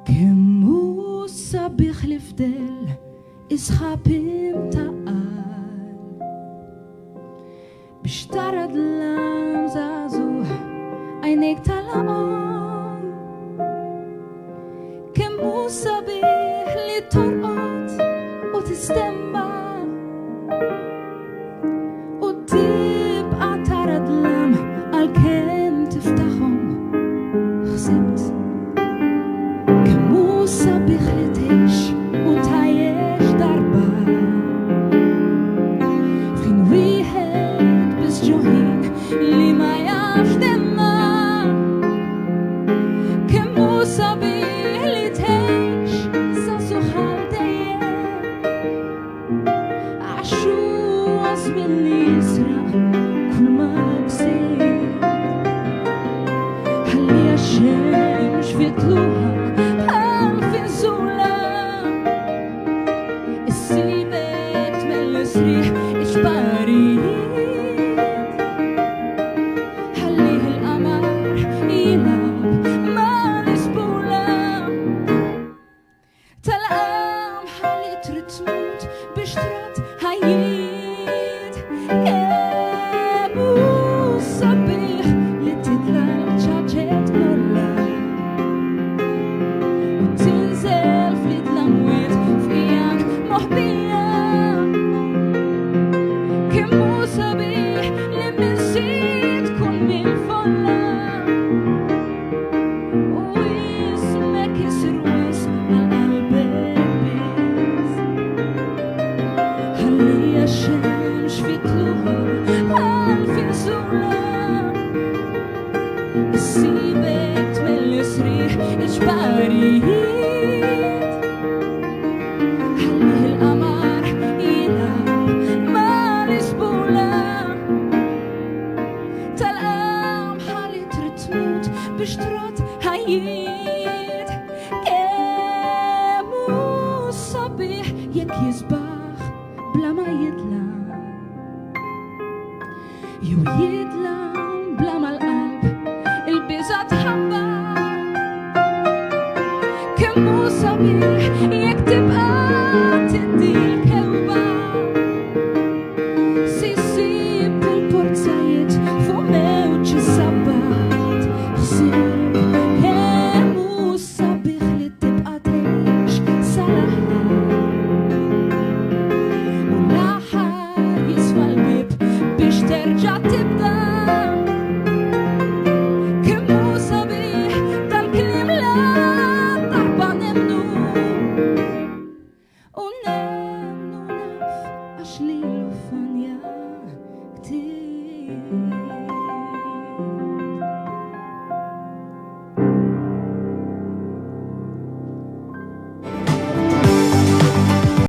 Kemm hu sabiħ li fdel isħab imtaqal biex tara d-lam żagħżugħ għajnejk tal-qam. Kemm hu sabiħ li torqod u tistemma u tibqa' tara d-lam għalkemm tiftaħhom ħsibt. Kemm hu sabiħ li tgħix u tgħajjex darba f'ħin wieħed biss ġuħin li ma jafx demma. Kemm hu sabiħ li tgħix żagħżugħ għal dejjem għax huwa żmien li jisraq kull ma ksib. Ħalli għax-xemx fitluha bħal finżula issibek mill-isriħ iġbarijiet. Ħallih il-qamar jilgħab mal-isbula tal-qam ħalli trid tmut biex trad ħajjiet. Kemm hu sabiħ li tidla l-ċaċet kollha u tinżel flit l-amwiet f'ijak moħbija. Kemm hu sabiħ li minsit tkun mill-folla u ismek jisir wisq għal-qalbek biss. Ħalli għax-xemx fitluha bħal-finżula issibek mill-isriħ iġbarijiet. Ħallih il-qamar jilgħab mal-isbula tal-qam ħalli trid tmut biex trad ħajjiet. Kemm hu sabiħ jekk jisbaħ bla ma jidlam jew jidlam bla mal-qalb il-biża' tħabba. Kemm hu sabiħ jekk tibqa' tiddil